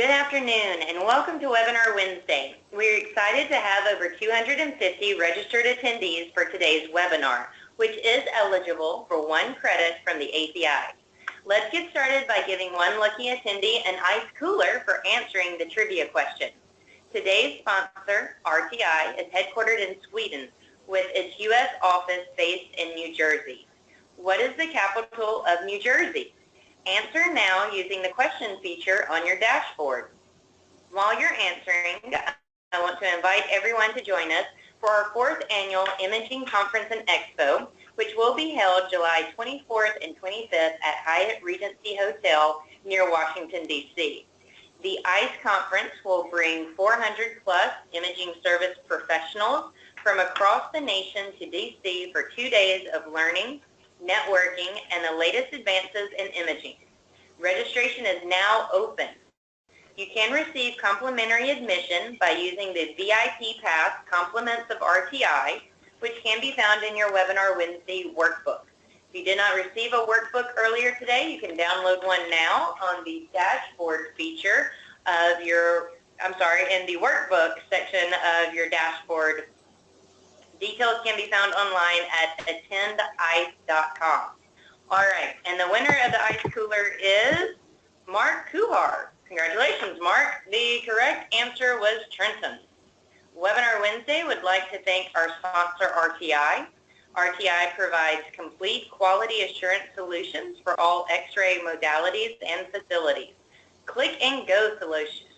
Good afternoon and welcome to Webinar Wednesday. We're excited to have over 250 registered attendees for today's webinar, which is eligible for 1 credit from the API. Let's get started by giving one lucky attendee an ice cooler for answering the trivia question. Today's sponsor, RTI, is headquartered in Sweden with its U.S. office based in New Jersey. What is the capital of New Jersey? Answer now using the question feature on your dashboard. While you're answering, I want to invite everyone to join us for our 4th annual Imaging Conference and Expo, which will be held July 24th and 25th at Hyatt Regency Hotel near Washington, D.C. The ICE conference will bring 400 plus imaging service professionals from across the nation to D.C. for 2 days of learning, networking, and the latest advances in imaging. Registration is now open. You can receive complimentary admission by using the VIP Pass Compliments of RTI, which can be found in your Webinar Wednesday workbook. If you did not receive a workbook earlier today, you can download one now on the dashboard feature of your, in the workbook section of your dashboard. Details can be found online at attendice.com. All right, and the winner of the ice cooler is Mark Kuhar. Congratulations, Mark. The correct answer was Trenton. Webinar Wednesday would like to thank our sponsor, RTI. RTI provides complete quality assurance solutions for all X-ray modalities and facilities. Click and go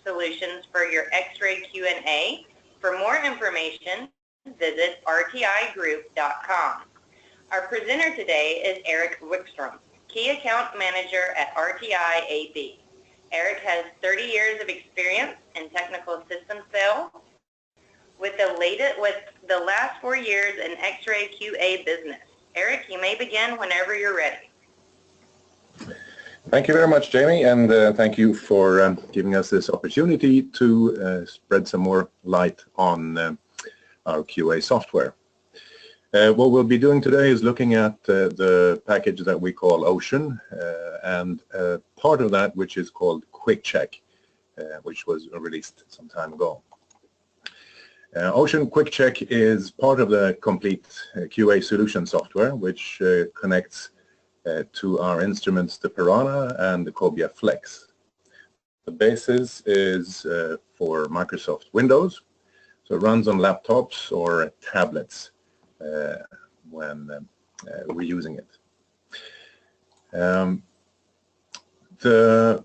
solutions for your X-ray Q&A. For more information, visit rtigroup.com. Our presenter today is Erik Wikström, Key Account Manager at RTI AB. Erik has 30 years of experience in technical system sales with the last 4 years in X-ray QA business. Erik, you may begin whenever you're ready. Thank you very much, Jamie, and thank you for giving us this opportunity to spread some more light on our QA software. What we'll be doing today is looking at the package that we call Ocean and part of that which is called Quick Check, which was released some time ago. Ocean Quick Check is part of the complete QA solution software which connects to our instruments, the Piranha and the Cobia Flex. The basis is for Microsoft Windows. So it runs on laptops or tablets when we're using it. The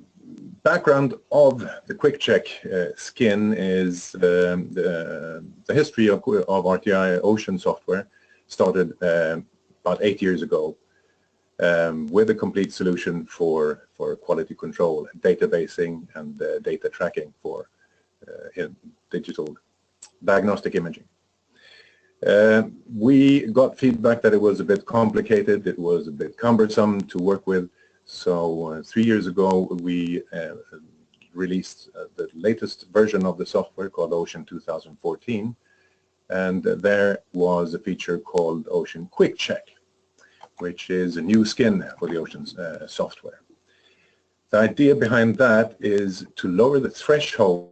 background of the Quick Check skin is the history of RTI Ocean software started about 8 years ago with a complete solution for quality control, databasing, and data tracking for digital diagnostic imaging. We got feedback that it was a bit complicated, it was a bit cumbersome to work with, so 3 years ago we released the latest version of the software called Ocean 2014, and there was a feature called Ocean Quick Check, which is a new skin for the Ocean software. The idea behind that is to lower the threshold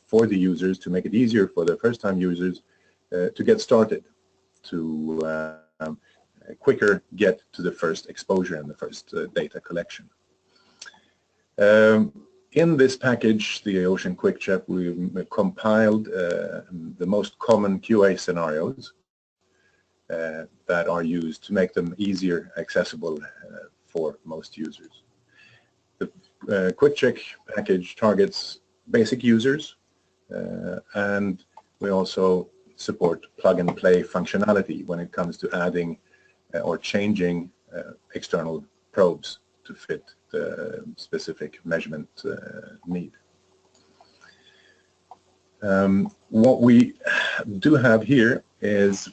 for the users, to make it easier for the first-time users to get started, to quicker get to the first exposure and the first data collection. In this package, the Ocean Quick Check, we compiled the most common QA scenarios that are used to make them easier accessible for most users. The Quick Check package targets basic users, and we also support plug-and-play functionality when it comes to adding or changing external probes to fit the specific measurement need. What we do have here is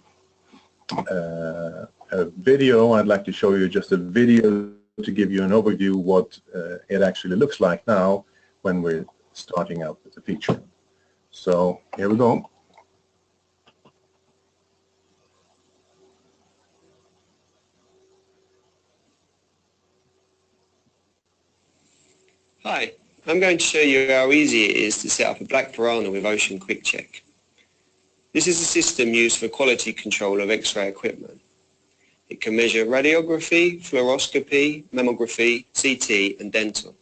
a video. I'd like to show you just a video to give you an overview what it actually looks like now when we're starting out with the feature. So here we go. Hi, I'm going to show you how easy it is to set up a black piranha with Ocean Quick Check. This is a system used for quality control of X-ray equipment. It can measure radiography, fluoroscopy, mammography, CT and dental.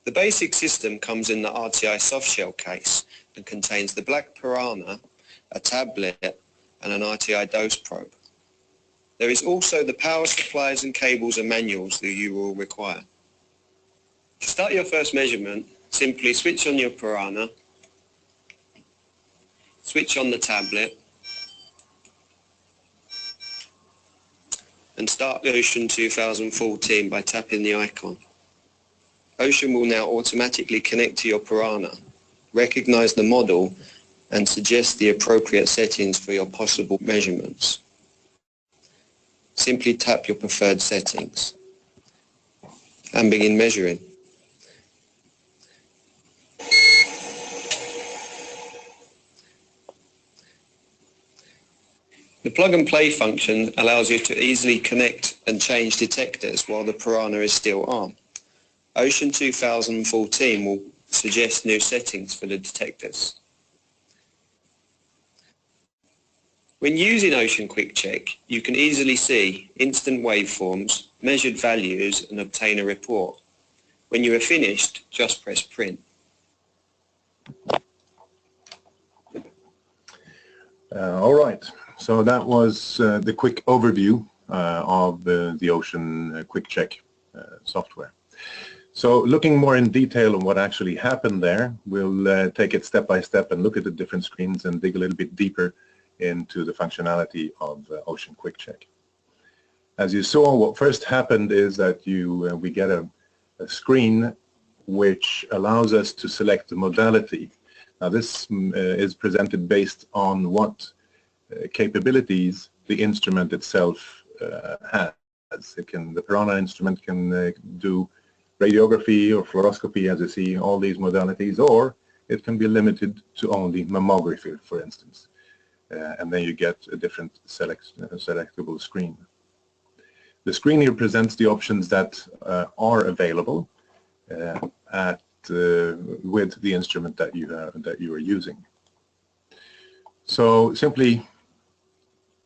The basic system comes in the RTI softshell case and contains the black piranha, a tablet and an RTI dose probe. There is also the power supplies and cables and manuals that you will require. To start your first measurement, simply switch on your piranha, switch on the tablet and start Ocean 2014 by tapping the icon. Ocean will now automatically connect to your piranha, recognize the model and suggest the appropriate settings for your possible measurements. Simply tap your preferred settings and begin measuring. The plug and play function allows you to easily connect and change detectors while the piranha is still on. Ocean 2014 will suggest new settings for the detectors. When using Ocean Quick Check, you can easily see instant waveforms, measured values and obtain a report. When you are finished, just press print. All right, so that was the quick overview of the Ocean Quick Check software. So looking more in detail on what actually happened there, we'll take it step by step and look at the different screens and dig a little bit deeper into the functionality of Ocean Quick Check. As you saw, what first happened is that we get a screen which allows us to select the modality. Now this is presented based on what capabilities the instrument itself has. The piranha instrument can do radiography or fluoroscopy, as you see, all these modalities, or it can be limited to only mammography, for instance. And then you get a different selectable screen. The screen here presents the options that are available with the instrument that you are using. So simply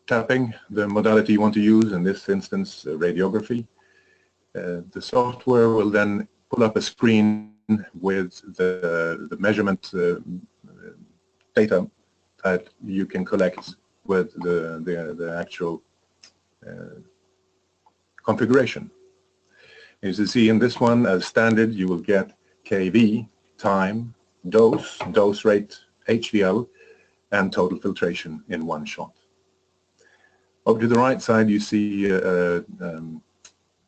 tapping the modality you want to use, in this instance radiography, the software will then pull up a screen with the measurement data that you can collect with the actual configuration. As you see in this one, as standard, you will get kV, time, dose rate, HVL, and total filtration in one shot. Over to the right side, you see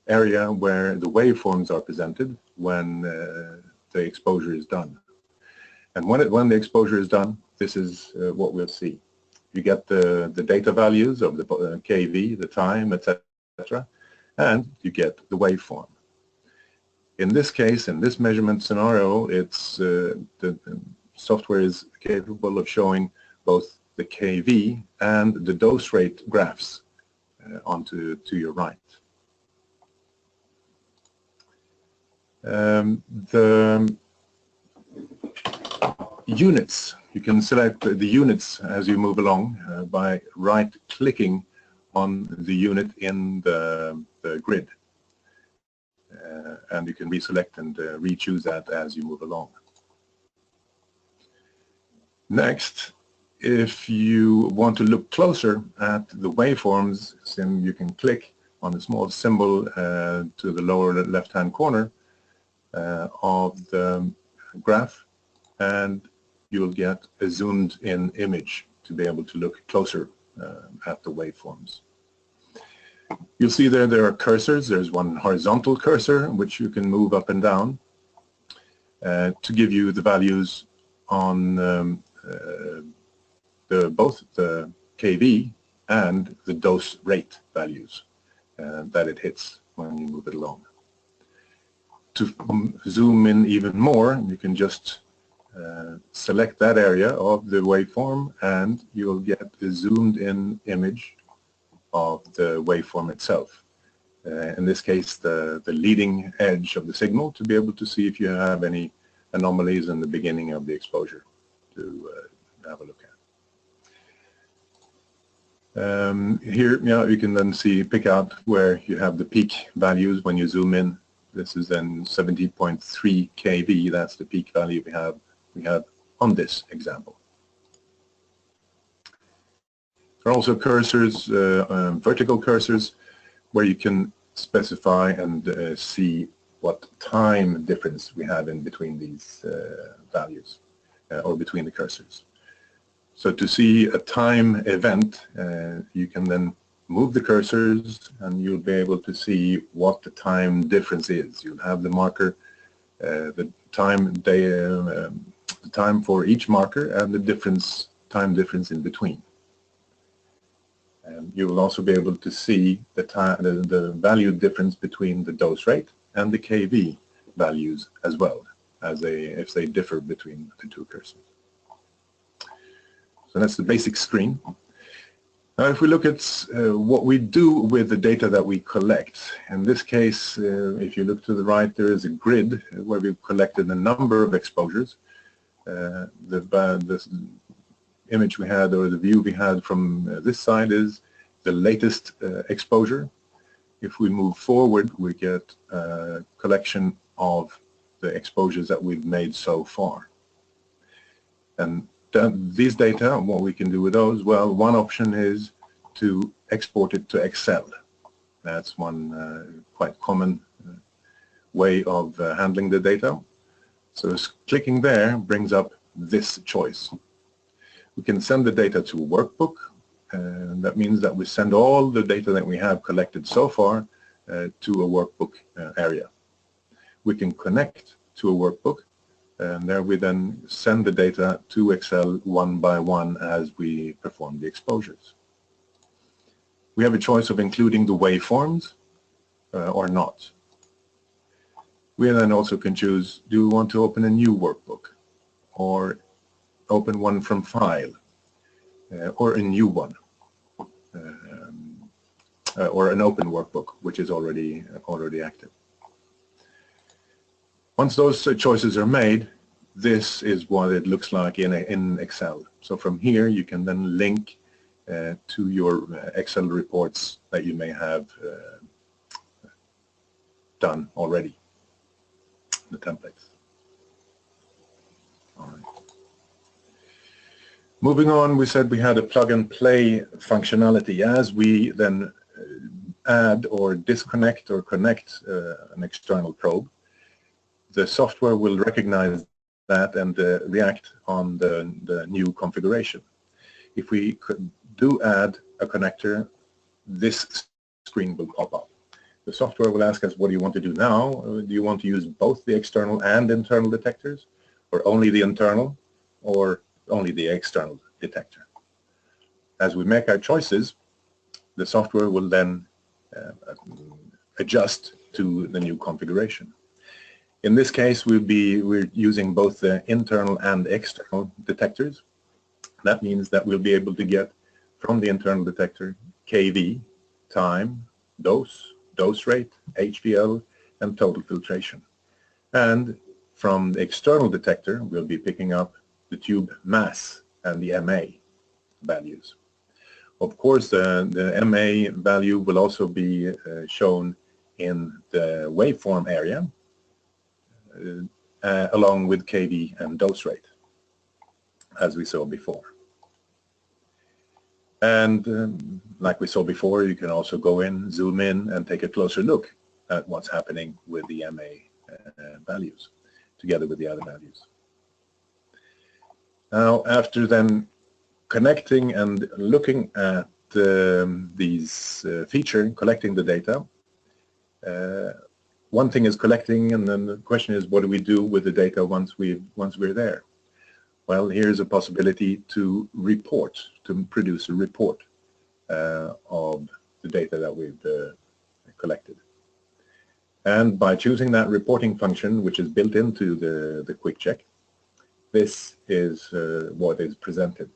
area where the waveforms are presented when the exposure is done. And when the exposure is done, this is what we'll see. You get the data values of the kV, the time, etc., and you get the waveform. In this case, in this measurement scenario, it's the software is capable of showing both the kV and the dose rate graphs to your right. The units, you can select the units as you move along by right-clicking on the unit in the grid. And you can reselect and re-choose that as you move along. Next, if you want to look closer at the waveforms, then you can click on the small symbol to the lower left-hand corner of the graph, and you will get a zoomed-in image to be able to look closer at the waveforms. You'll see there are cursors. There's one horizontal cursor which you can move up and down to give you the values on both the kV and the dose rate values that it hits when you move it along. To zoom in even more, you can just select that area of the waveform and you'll get a zoomed in image of the waveform itself. in this case the leading edge of the signal, to be able to see if you have any anomalies in the beginning of the exposure to have a look at. Here you can then pick out where you have the peak values when you zoom in. This is then 70.3 kV, that's the peak value we have on this example. There are also cursors, vertical cursors, where you can specify and see what time difference we have in between these values, or between the cursors. So to see a time event, you can then move the cursors and you'll be able to see what the time difference is. You'll have the marker, the time for each marker and the time difference in between. And you will also be able to see the value difference between the dose rate and the kV values as well, if they differ between the two cursors. So that's the basic screen. Now if we look at what we do with the data that we collect, in this case, if you look to the right, there is a grid where we've collected a number of exposures. The image we had, or the view we had from this side, is the latest exposure. If we move forward, we get a collection of the exposures that we've made so far. And these data, what we can do with those, well, one option is to export it to Excel. That's one quite common way of handling the data. So clicking there brings up this choice. We can send the data to a workbook, and that means that we send all the data that we have collected so far to a workbook area. We can connect to a workbook, and there we then send the data to Excel one by one as we perform the exposures. We have a choice of including the waveforms or not. We then also can choose, do we want to open a new workbook, or open one from file, or a new one, or an open workbook which is already active. Once those choices are made, this is what it looks like in Excel. So from here you can then link to your Excel reports that you may have done already, the templates. All right. Moving on, we said we had a plug-and-play functionality. As we then add or disconnect or connect an external probe, the software will recognize that and react on the new configuration. If we do add a connector, this screen will pop up. The software will ask us, what do you want to do now? Do you want to use both the external and internal detectors, or only the internal, or only the external detector? As we make our choices, the software will then adjust to the new configuration. In this case, we're using both the internal and external detectors. That means that we'll be able to get from the internal detector kV, time, dose rate, HVL, and total filtration. And from the external detector, we'll be picking up the tube mass and the MA values. Of course, the MA value will also be shown in the waveform area, along with kV and dose rate, as we saw before. And like we saw before, you can also go in, zoom in, and take a closer look at what's happening with the MA values, together with the other values. Now, after then connecting and looking at these features, collecting the data, one thing is collecting, and then the question is, what do we do with the data once we're there? Well, here's a possibility to produce a report of the data that we've collected. And by choosing that reporting function, which is built into the quick check, this is what is presented.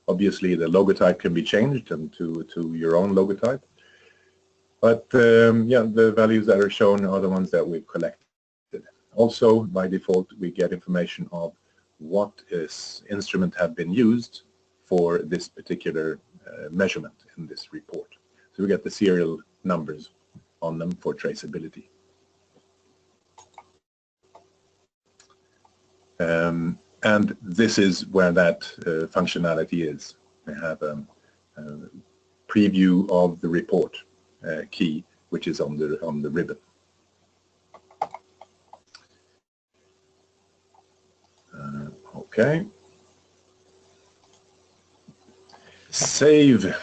Obviously, the logotype can be changed to your own logotype. But yeah, the values that are shown are the ones that we've collected. Also, by default, we get information of what instrument have been used for this particular measurement in this report. So we get the serial numbers on them for traceability. And this is where that functionality is. We have a preview of the report key, which is on the ribbon. Okay. Save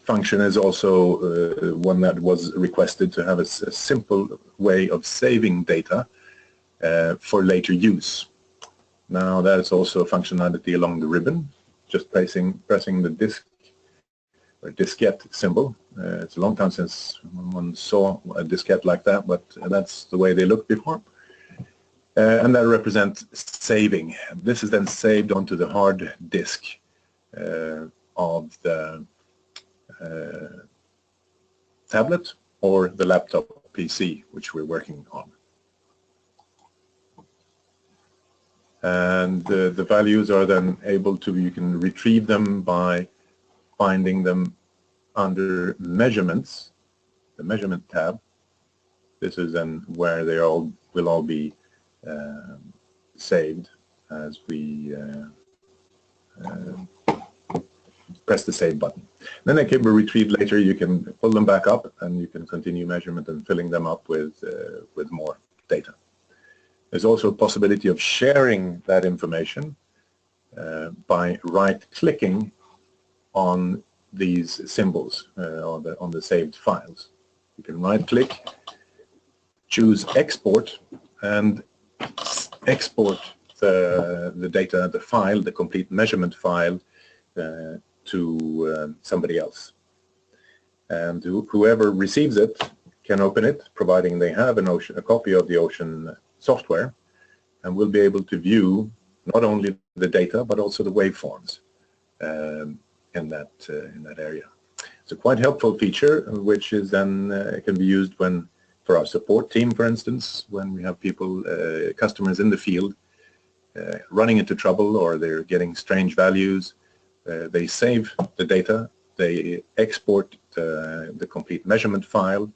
function is also one that was requested to have a simple way of saving data for later use. Now that is also a functionality along the ribbon, just pressing the disk or diskette symbol. It's a long time since one saw a diskette like that, but that's the way they looked before. And that represents saving. This is then saved onto the hard disk of the tablet or the laptop PC, which we're working on. And the values are then able to, you can retrieve them by finding them under measurements, the measurement tab. This is then where they will all be saved as we press the save button. Then they can be retrieved later. You can pull them back up and you can continue measurement and filling them up with more data. There's also a possibility of sharing that information by right-clicking on these symbols on the saved files. You can right-click, choose export, and export the data, the file, the complete measurement file to somebody else. And whoever receives it can open it, providing they have a copy of the Ocean software, and will be able to view not only the data but also the waveforms in that area. It's a quite helpful feature, which is then can be used for our support team, for instance, when we have people, customers in the field running into trouble or they're getting strange values. They save the data, they export the complete measurement file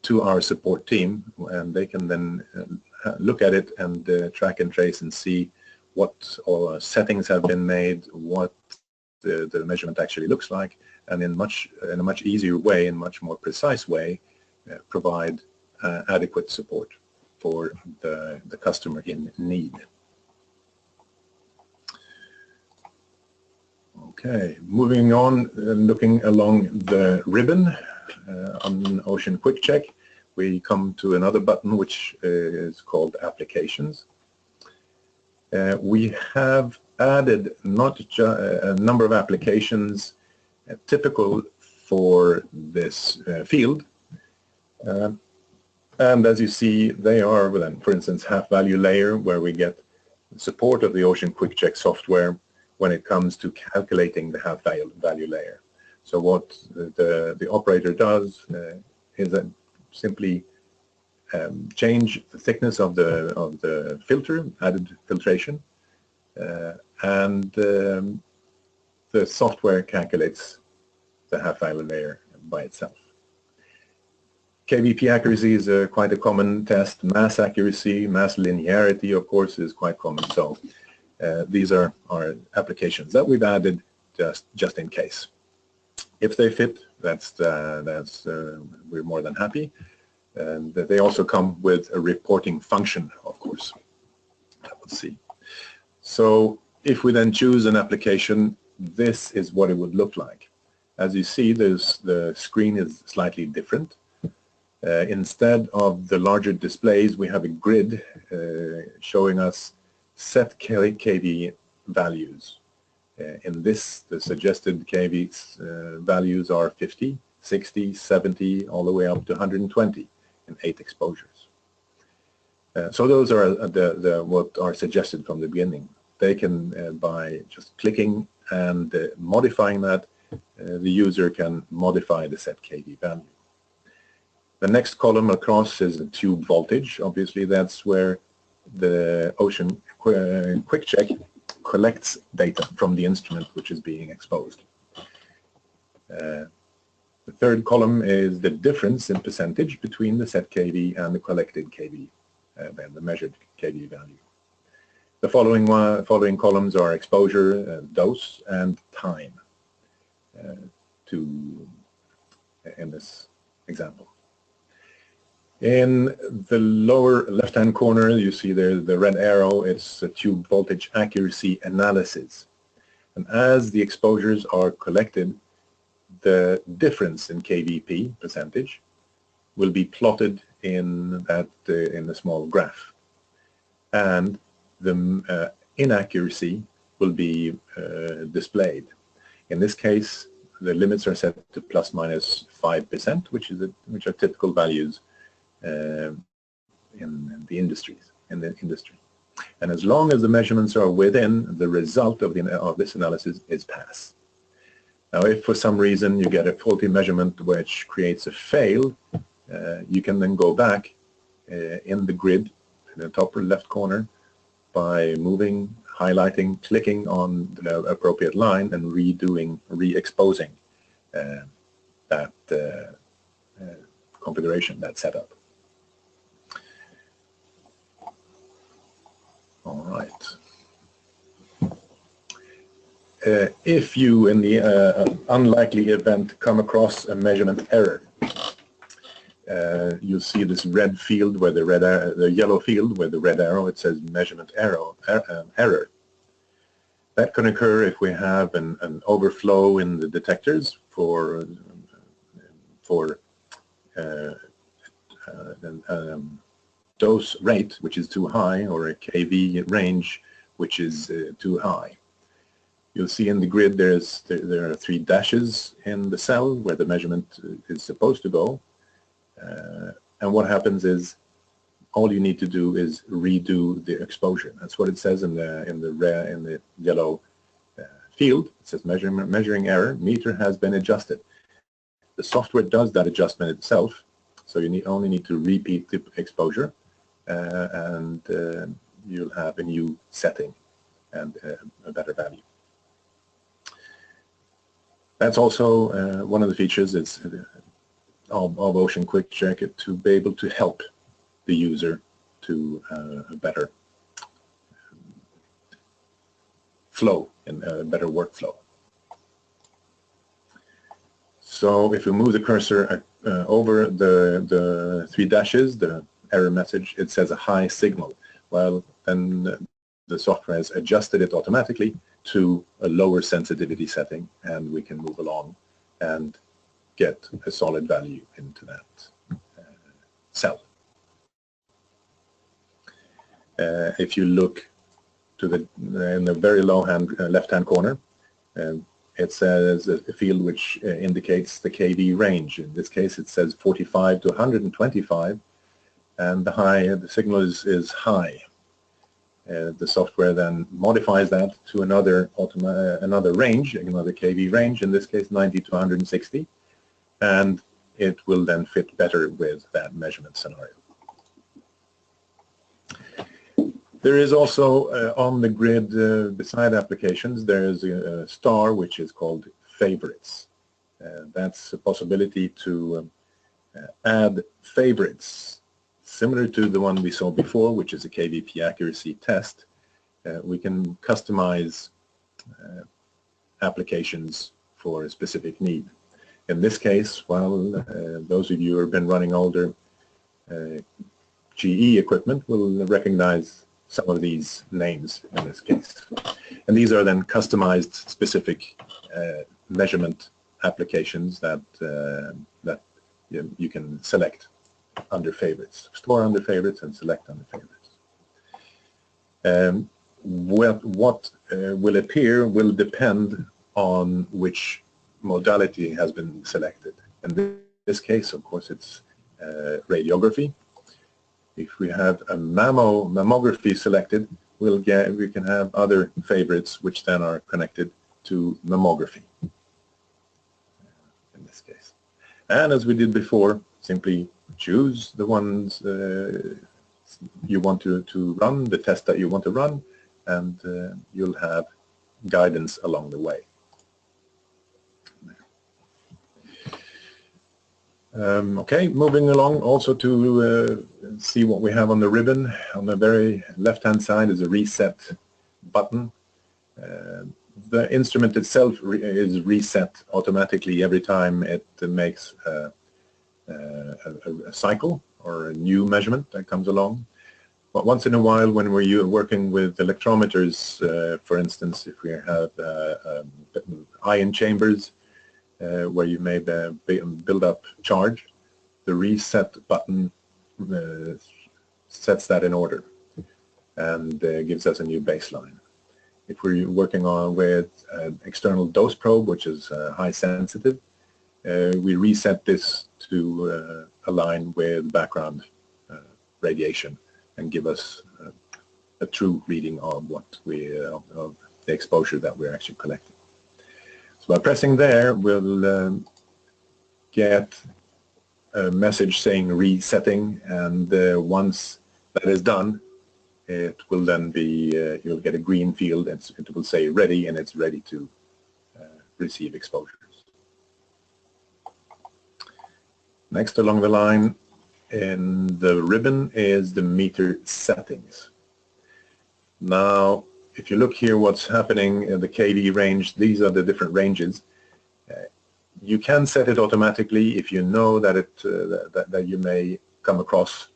to our support team, and they can then look at it and track and trace and see what all settings have been made, what the measurement actually looks like, and in a much easier way, in much more precise way, provide adequate support for the customer in need. Okay, moving on, looking along the ribbon on Ocean Quick Check, we come to another button which is called Applications. We have added not a number of applications typical for this field, and as you see, they are, well, for instance, half value layer, where we get support of the Ocean Quick Check software when it comes to calculating the half value layer. So what the operator does is that simply change the thickness of the filter, added filtration, and the software calculates the half value layer by itself. KVP accuracy is quite a common test. Mass accuracy, mass linearity, of course, is quite common. So these are our applications that we've added just in case. If they fit, we're more than happy. And they also come with a reporting function, of course. Let's see. So if we then choose an application, this is what it would look like. As you see, the screen is slightly different. Instead of the larger displays, we have a grid showing us set KV values. In this, the suggested KV values are 50, 60, 70, all the way up to 120 in 8 exposures. So those are what are suggested from the beginning. They can, by just clicking and modifying that, the user can modify the set KV value. The next column across is the tube voltage. Obviously, that's where the Ocean Quick Check collects data from the instrument which is being exposed. The third column is the difference in percentage between the set KV and the collected KV, and the measured KV value. The following columns are exposure, dose, and time in this example. In the lower left-hand corner, you see there the red arrow. It's a tube voltage accuracy analysis. And as the exposures are collected, the difference in KVP percentage will be plotted in the small graph, and the inaccuracy will be displayed. In this case, the limits are set to plus minus 5%, which are typical values in the industry. And as long as the measurements are within, the result of this analysis is pass. Now, if for some reason you get a faulty measurement which creates a fail, you can then go back in the grid in the top left corner by moving, highlighting, clicking on the appropriate line and re-exposing that configuration, that setup. All right. If you, in the unlikely event, come across a measurement error, you'll see this red field where the yellow field where the red arrow, it says measurement error. That can occur if we have an overflow in the detectors for dose rate which is too high, or a KV range which is too high. You'll see in the grid there are 3 dashes in the cell where the measurement is supposed to go, and what happens is all you need to do is redo the exposure. That's what it says in the yellow field. It says measuring error, meter has been adjusted. The software does that adjustment itself, so you only need to repeat the exposure, and you'll have a new setting and a better value. That's also one of the features of Ocean Quick Check, to be able to help the user to a better flow and a better workflow. So if we move the cursor over the 3 dashes, the error message, it says a high signal. Well, then the software has adjusted it automatically to a lower sensitivity setting, and we can move along and get a solid value into that cell. If you look to in the very left-hand corner, it says a field which indicates the KV range. In this case, it says 45 to 125, and the signal is high. The software then modifies that to another range, another KV range, in this case 90 to 160, and it will then fit better with that measurement scenario. There is also on the grid, beside applications, there is a star which is called favorites. That's a possibility to add favorites similar to the one we saw before, which is a KVP accuracy test. We can customize applications for a specific need. In this case, well, those of you who have been running older GE equipment will recognize some of these names in this case. And these are then customized specific measurement applications that you can select under favorites, store under favorites and select under favorites. What will appear will depend on which modality has been selected. In this case, of course, it's radiography. If we have a mammography selected, we can have other favorites which then are connected to mammography in this case. And as we did before, simply choose the ones you want to run, the test that you want to run, and you'll have guidance along the way. Okay, moving along also to see what we have on the ribbon. On the very left-hand side is a reset button. The instrument itself is reset automatically every time it makes a cycle or a new measurement that comes along. But once in a while, when we're working with electrometers, for instance, if we have ion chambers where you may build up charge, the reset button sets that in order and gives us a new baseline. If we're working on with an external dose probe, which is high sensitive, we reset this to align with background radiation and give us a true reading of what of the exposure that we're actually collecting. So by pressing there, we'll get a message saying resetting, and once that is done, it will then be, you'll get a green field, and it will say ready, and it's ready to receive exposures. Next along the line in the ribbon is the meter settings. Now, if you look here what's happening in the kV range, these are the different ranges. You can set it automatically if you know that that you may come across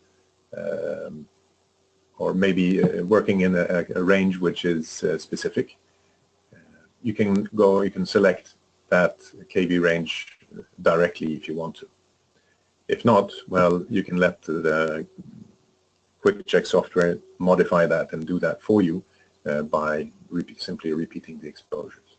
or maybe working in a range which is specific. You can select that kV range directly if you want to. If not, well, you can let the quick check software modify that and do that for you by simply repeating the exposures.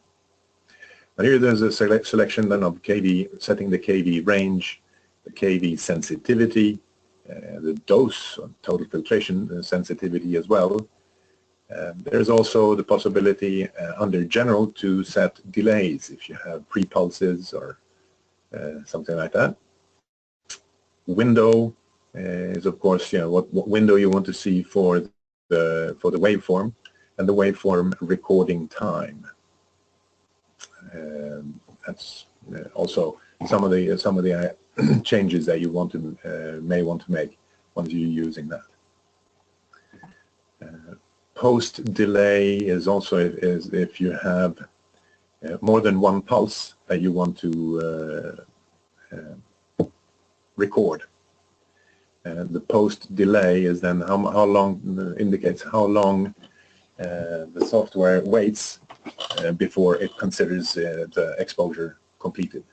Now here there's a selection then of kV, setting the kV range, the kV sensitivity, the dose, total filtration sensitivity as well. There's also the possibility under general to set delays if you have pre-pulses or something like that. Window is of course, you know, what window you want to see for the waveform, and the waveform recording time. That's also some of the changes that you want to may want to make once you're using that. Post delay is also if you have more than one pulse that you want to record. The post delay is then how long indicates how long the software waits before it considers the exposure completed.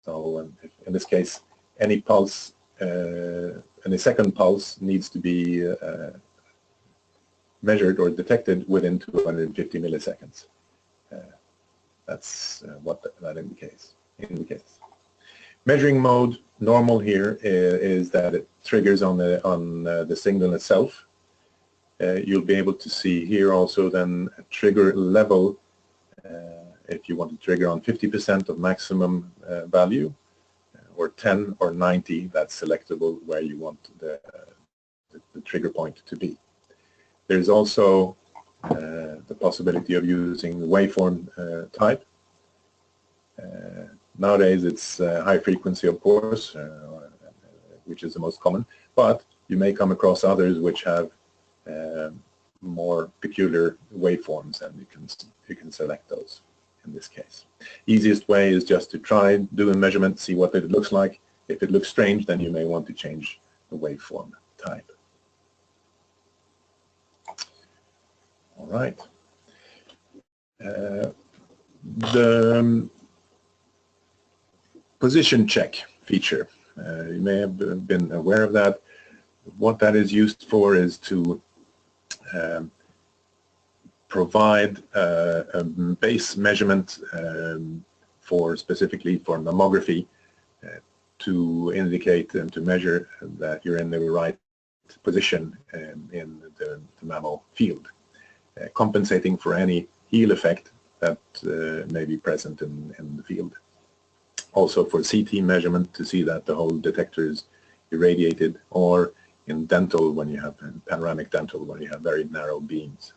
So in this case, any pulse, any second pulse needs to be measured or detected within 250 milliseconds. That's what that indicates. Measuring mode normal here is that it triggers on the signal itself. You'll be able to see here also then a trigger level if you want to trigger on 50% of maximum value, or 10 or 90, that's selectable where you want the trigger point to be. There's also the possibility of using the waveform type. Nowadays it's high frequency, of course, which is the most common, but you may come across others which have more peculiar waveforms, and you can select those in this case. Easiest way is just to try, do a measurement, see what it looks like. If it looks strange, then you may want to change the waveform type. All right. The position check feature, you may have been aware of that. What that is used for is to provide a base measurement specifically for mammography to indicate and to measure that you're in the right position in the mammo field, compensating for any heel effect that may be present in the field. Also for CT measurement to see that the whole detector is irradiated, or in dental, when you have panoramic dental, when you have very narrow beams.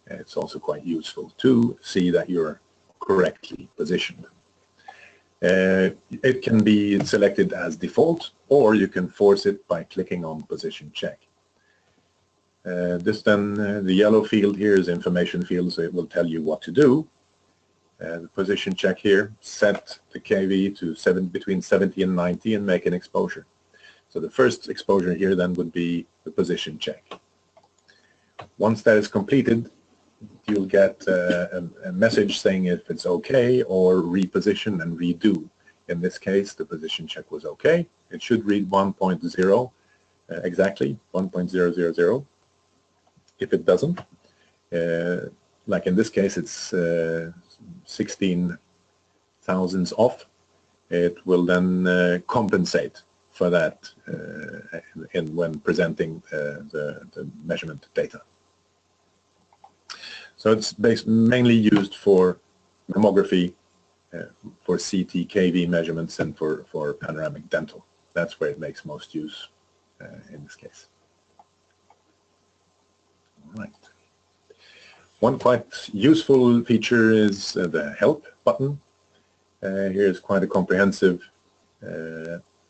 It's also quite useful to see that you're correctly positioned. It can be selected as default, or you can force it by clicking on position check. The yellow field here is information field, so it will tell you what to do. The position check here, set the KV to between 70 and 90 and make an exposure. So the first exposure here then would be the position check. Once that is completed, you'll get a message saying if it's okay, or reposition and redo. In this case, the position check was okay. It should read 1.0 exactly, 1.000. If it doesn't, like in this case, it's 16 thousandths off, it will then compensate for that when presenting the measurement data. So it's mainly used for mammography, for CT, KV measurements, and for panoramic dental. That's where it makes most use in this case. All right. One quite useful feature is the help button. Here's quite a comprehensive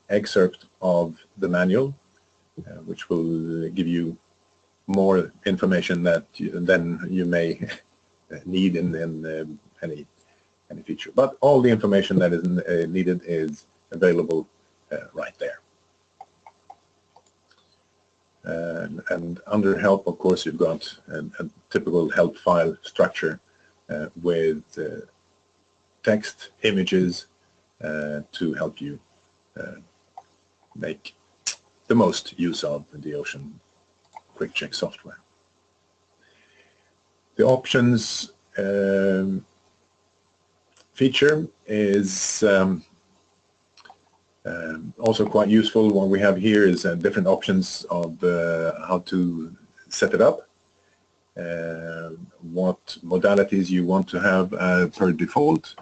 excerpt of the manual, which will give you more information that than you may need in any feature. But all the information that is needed is available right there. And under help, of course, you've got a typical help file structure with text, images to help you make the most use of the Ocean Quick Check software. The options feature is also quite useful. What we have here is different options of how to set it up, what modalities you want to have per default,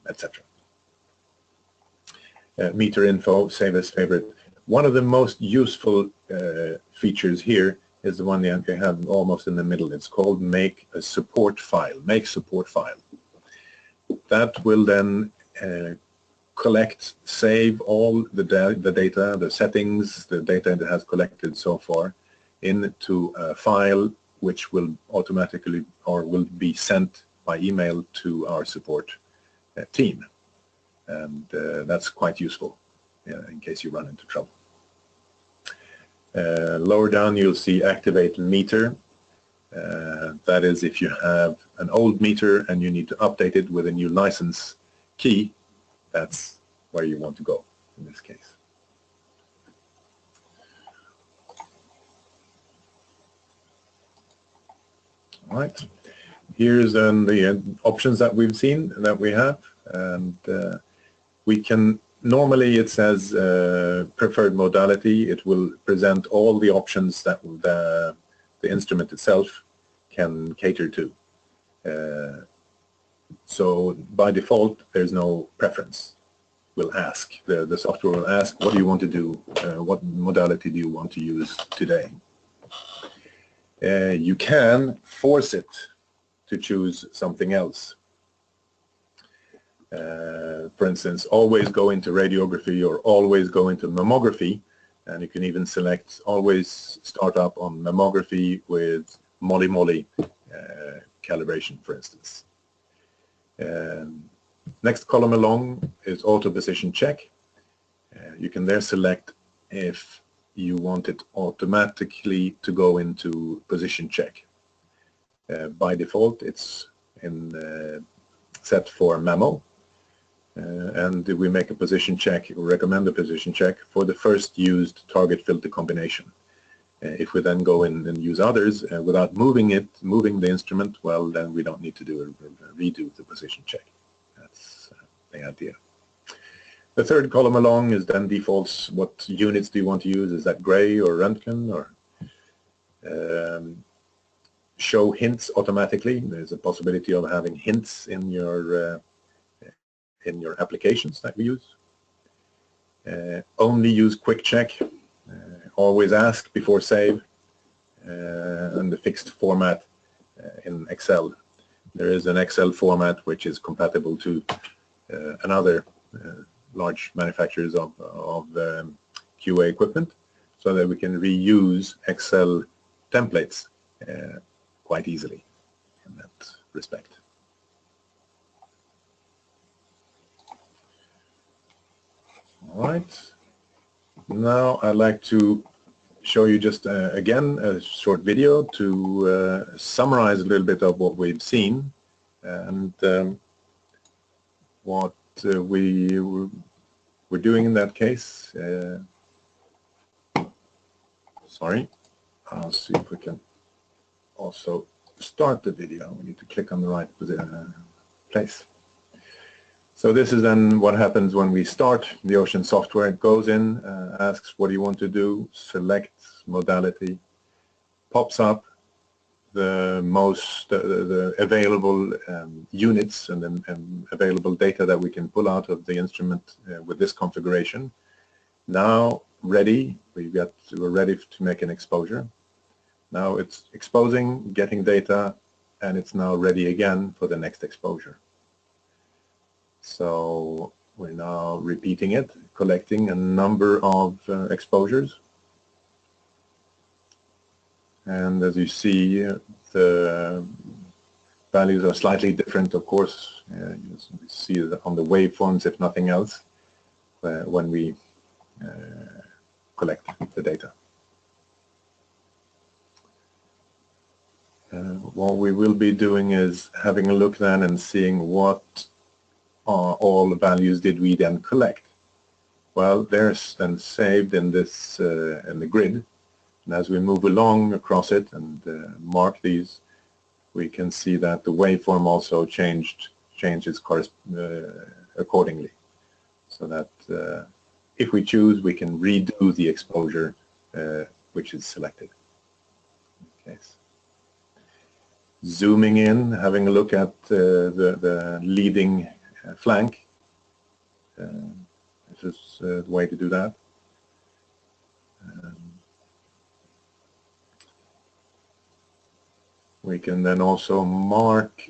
etc. Meter info, save as favorite. One of the most useful features here is the one that you have almost in the middle. It's called make a support file. Make support file. That will then collect, save all the data, the settings, the data that has collected so far into a file which will automatically or will be sent by email to our support team. And that's quite useful in case you run into trouble. Lower down you'll see activate meter. That is if you have an old meter and you need to update it with a new license key, that's where you want to go in this case. All right. Here's then the options that we've seen that we have, and we can normally it says preferred modality. It will present all the options that the instrument itself can cater to. So by default, there's no preference. We'll ask, the software will ask, what do you want to do? What modality do you want to use today? You can force it to choose something else. For instance, always go into radiography or always go into mammography, and you can even select always start up on mammography with molly calibration, for instance. Next column along is auto position check. You can there select if you want it automatically to go into position check. By default, it's set for Mammo. And we make a position check, recommend a position check for the first used target filter combination. If we then go in and use others without moving the instrument, well, then we don't need to do a redo the position check. That's the idea. The third column along is then defaults. What units do you want to use? Is that gray or Röntgen, or show hints automatically? There's a possibility of having hints in your in your applications that we use. Only use quick check. Always ask before save. And the fixed format in Excel. There is an Excel format which is compatible to another large manufacturers of QA equipment, so that we can reuse Excel templates quite easily in that respect. All right. Now I'd like to show you just again a short video to summarize a little bit of what we've seen and what we're doing in that case. Sorry, I'll see if we can also start the video. We need to click on the right place. So this is then what happens when we start the Ocean software. It goes in, asks what do you want to do, selects modality, pops up the most the available units and then available data that we can pull out of the instrument with this configuration. Now ready, we're ready to make an exposure. Now it's exposing, getting data, and it's now ready again for the next exposure. So we're now repeating it, collecting a number of exposures. And as you see, the values are slightly different, of course. You see that on the waveforms, if nothing else, when we collect the data. What we will be doing is having a look then and seeing what all the values did we then collect. Well, they're then saved in this in the grid, and as we move along across it and mark these, we can see that the waveform also changes accordingly, so that if we choose, we can redo the exposure which is selected. Okay. Zooming in, having a look at the leading flank. This is the way to do that. We can then also mark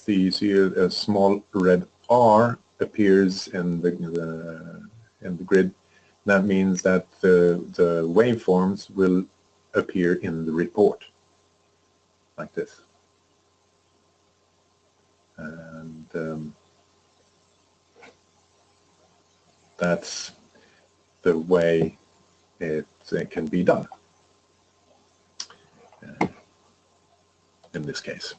these here. A small red R appears in the grid. That means that the waveforms will appear in the report like this. And that's the way it can be done in this case.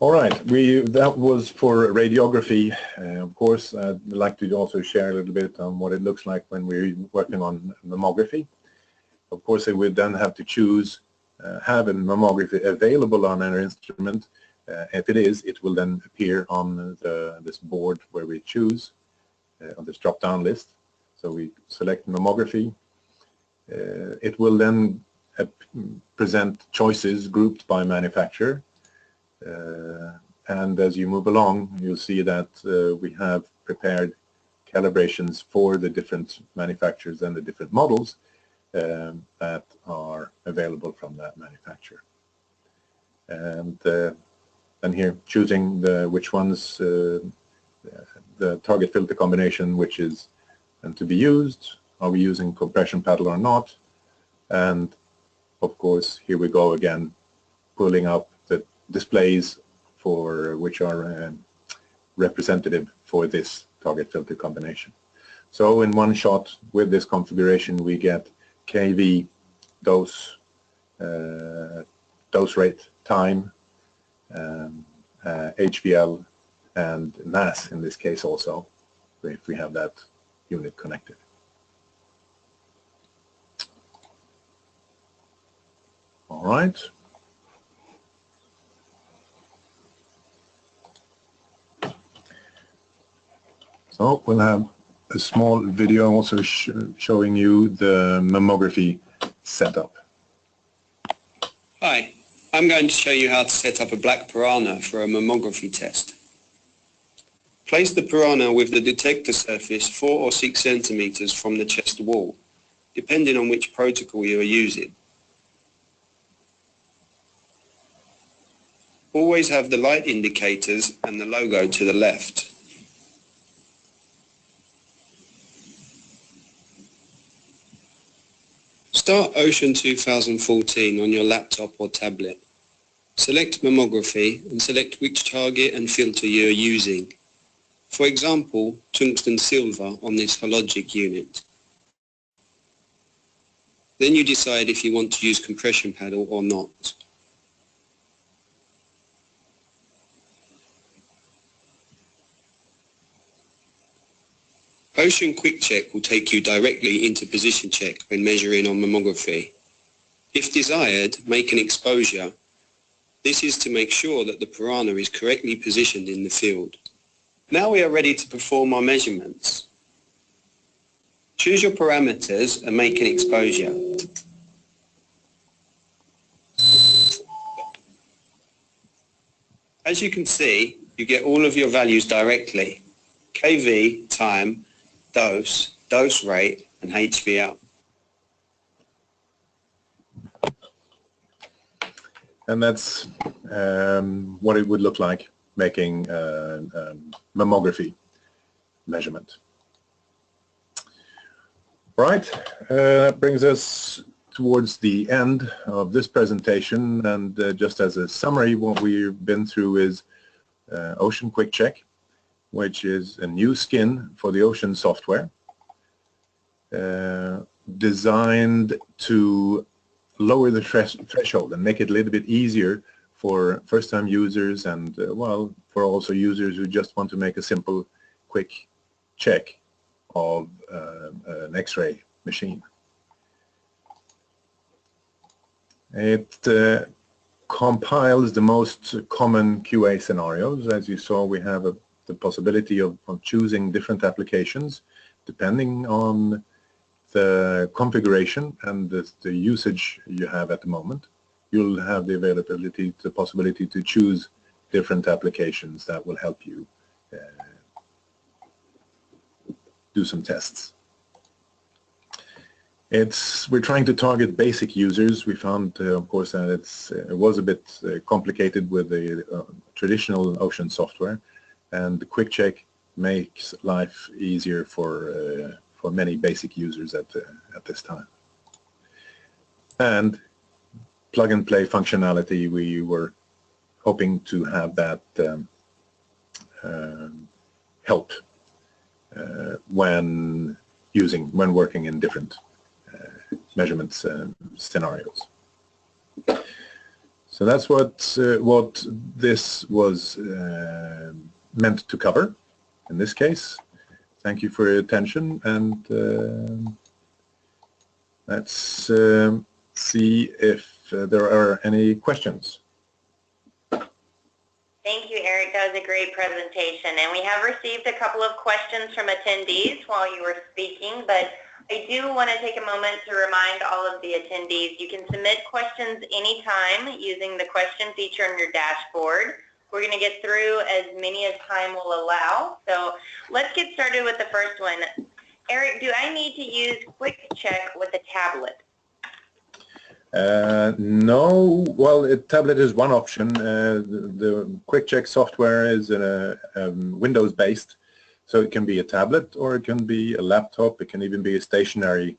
All right, that was for radiography. Of course, I'd like to also share a little bit on what it looks like when we're working on mammography. Of course, we would then have to choose, have a mammography available on our instrument. If it is, it will then appear on this board where we choose on this drop-down list. So we select mammography. It will then present choices grouped by manufacturer. And as you move along, you'll see that we have prepared calibrations for the different manufacturers and the different models that are available from that manufacturer. And here choosing which ones, the target filter combination which is to be used, are we using compression paddle or not, and of course here we go again, pulling up the displays for which are representative for this target filter combination. So in one shot with this configuration we get KV, dose, dose rate, time, HVL, and mass in this case also, if we have that unit connected. All right. So we'll have a small video also showing you the mammography setup. Hi, I'm going to show you how to set up a black piranha for a mammography test. Place the piranha with the detector surface 4 or 6 centimeters from the chest wall, depending on which protocol you are using. Always have the light indicators and the logo to the left. Start Ocean 2014 on your laptop or tablet. Select mammography and select which target and filter you are using. For example, tungsten silver on this hologic unit. Then you decide if you want to use compression paddle or not. Ocean Quick Check will take you directly into position check when measuring on mammography. If desired, make an exposure. This is to make sure that the piranha is correctly positioned in the field. Now we are ready to perform our measurements. Choose your parameters and make an exposure. As you can see, you get all of your values directly. kV, time, dose, dose rate, and HVL. And that's what it would look like making mammography measurement. Right, that brings us towards the end of this presentation, and just as a summary, what we've been through is Ocean Quick Check, which is a new skin for the Ocean software, designed to lower the threshold and make it a little bit easier for first-time users and, well, for also users who just want to make a simple, quick check of an X-ray machine. It compiles the most common QA scenarios. As you saw, we have the possibility of choosing different applications depending on the configuration and the usage you have at the moment. You'll have the availability, the possibility to choose different applications that will help you do some tests. We're trying to target basic users. We found, of course, that it was a bit complicated with the traditional Ocean software, and the Quick Check makes life easier for many basic users at this time. And plug-and-play functionality, we were hoping to have that help when working in different measurements scenarios. So that's what this was meant to cover in this case. Thank you for your attention, and let's see if there are any questions. Thank you, Erik. That was a great presentation. And we have received a couple of questions from attendees while you were speaking, but I do want to take a moment to remind all of the attendees you can submit questions anytime using the question feature on your dashboard. We're going to get through as many as time will allow. So let's get started with the first one. Erik, do I need to use Quick Check with a tablet? No. Well, a tablet is one option. The Quick Check software is Windows-based, so it can be a tablet or it can be a laptop. It can even be a stationary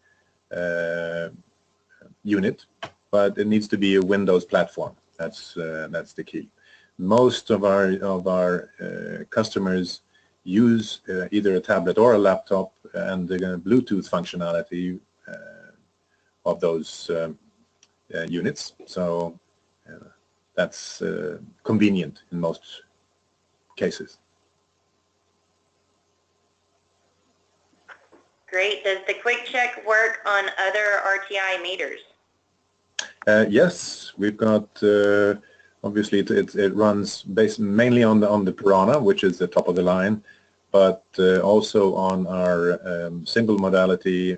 unit, but it needs to be a Windows platform. That's the key. Most of our customers use either a tablet or a laptop, and the Bluetooth functionality of those units. So that's convenient in most cases. Great. Does the Quick Check work on other RTI meters? Yes, we've got. Obviously, it runs based mainly on the Piranha, which is the top of the line, but also on our single modality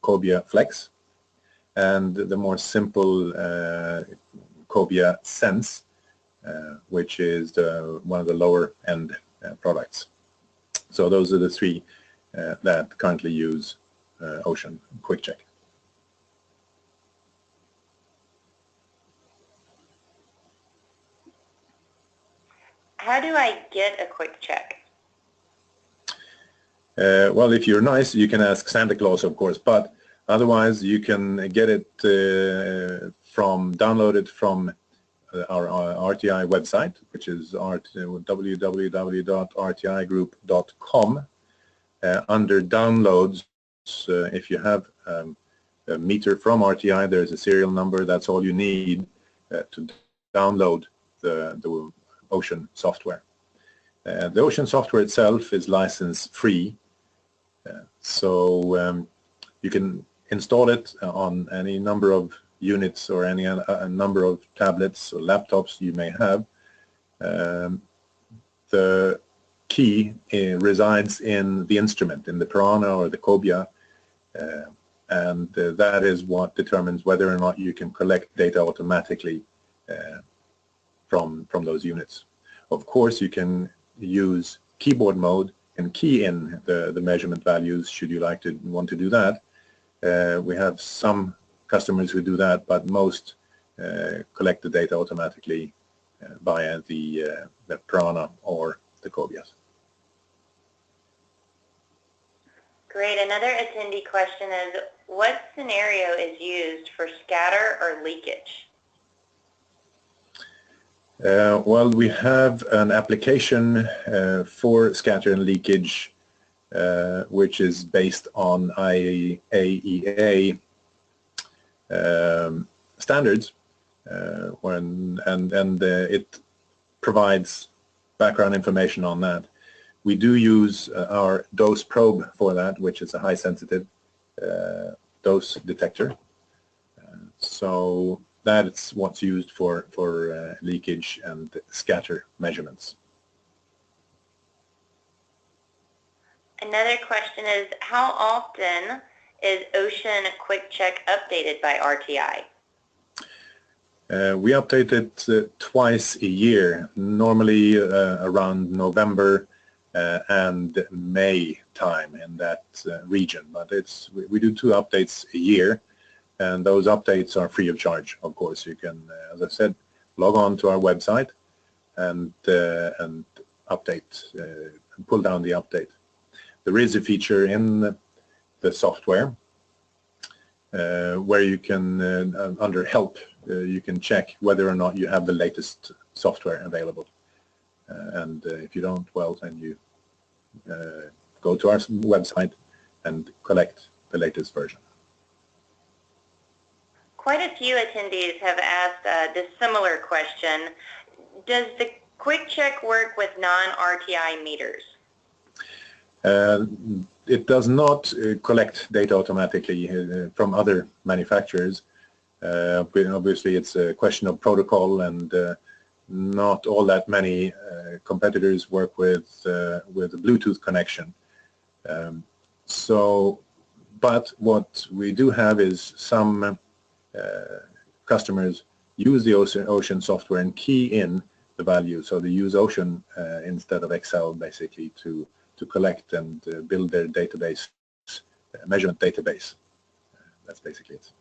Cobia Flex, and the more simple Cobia Sense, which is one of the lower end products. So those are the three that currently use Ocean Quick Check. How do I get a quick check? Well, if you're nice, you can ask Santa Claus, of course, but otherwise you can get it download it from our RTI website, which is www.rtigroup.com. Under downloads, if you have a meter from RTI, there's a serial number. That's all you need to download the Ocean software. The Ocean software itself is license free, so you can install it on any number of units or any number of tablets or laptops you may have. The key resides in the instrument, in the piranha or the cobia, and that is what determines whether or not you can collect data automatically from those units. Of course, you can use keyboard mode and key in the measurement values should you want to do that. We have some customers who do that, but most collect the data automatically via the piranha or the cobias. Great. Another attendee question is, what scenario is used for scatter or leakage? Well, we have an application for scatter and leakage, which is based on IAEA standards, it provides background information on that. We do use our dose probe for that, which is a high sensitive dose detector. So that's what's used for leakage and scatter measurements. Another question is, how often is Ocean Quick Check updated by RTI? We update it twice a year, normally around November and May time in that region. But we do 2 updates a year, and those updates are free of charge. Of course, you can, as I said, log on to our website and update, pull down the update. There is a feature in the software where you can, under help, you can check whether or not you have the latest software available. And if you don't, well, then you go to our website and collect the latest version. Quite a few attendees have asked this similar question. Does the Quick Check work with non-RTI meters? It does not collect data automatically from other manufacturers. Obviously, it's a question of protocol, and not all that many competitors work with a Bluetooth connection. But what we do have is some customers use the Ocean software and key in the value. So they use Ocean instead of Excel, basically, to collect and build their database, measurement database. That's basically it.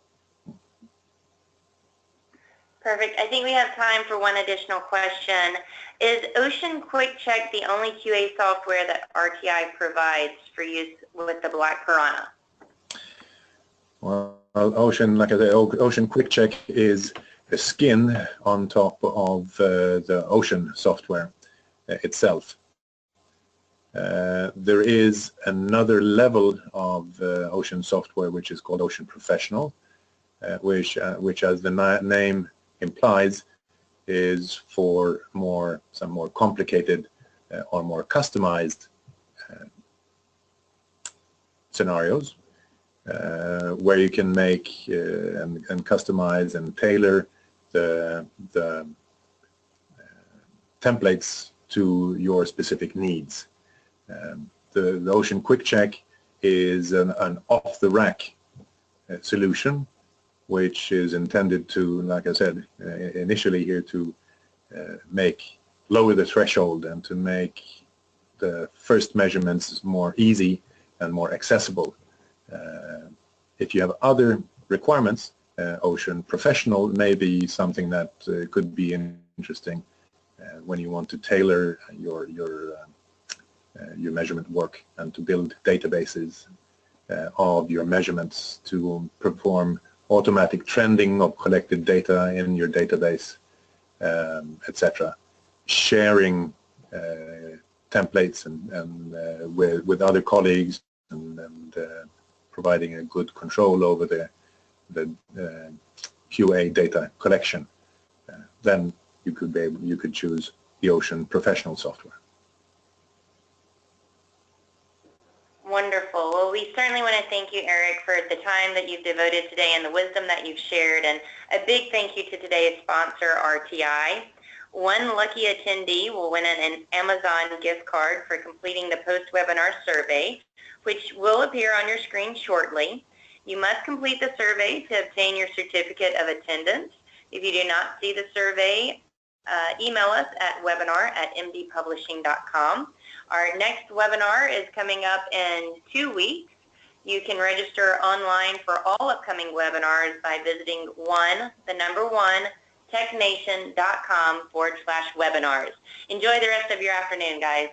Perfect. I think we have time for one additional question. Is Ocean Quick Check the only QA software that RTI provides for use with the Black Piranha? Well, Ocean, like I said, Ocean Quick Check is a skin on top of the Ocean software itself. There is another level of Ocean software which is called Ocean Professional, which as the name implies, is for some more complicated or more customized scenarios, where you can make and customize and tailor the templates to your specific needs. The Ocean Quick Check is an off-the-rack solution, which is intended to, like I said, initially here to lower the threshold and to make the first measurements is more easy and more accessible. If you have other requirements, Ocean Professional may be something that could be interesting when you want to tailor your measurement work and to build databases of your measurements to perform automatic trending of collected data in your database, etc. Sharing templates and with other colleagues and providing a good control over the QA data collection. Then you could choose the Ocean Professional software. Wonderful. Well, we certainly want to thank you, Erik, for the time that you've devoted today and the wisdom that you've shared. And a big thank you to today's sponsor, RTI. One lucky attendee will win an Amazon gift card for completing the post-webinar survey, which will appear on your screen shortly. You must complete the survey to obtain your certificate of attendance. If you do not see the survey, email us at webinar@mdpublishing.com. Our next webinar is coming up in 2 weeks. You can register online for all upcoming webinars by visiting technation.com/webinars. Enjoy the rest of your afternoon, guys.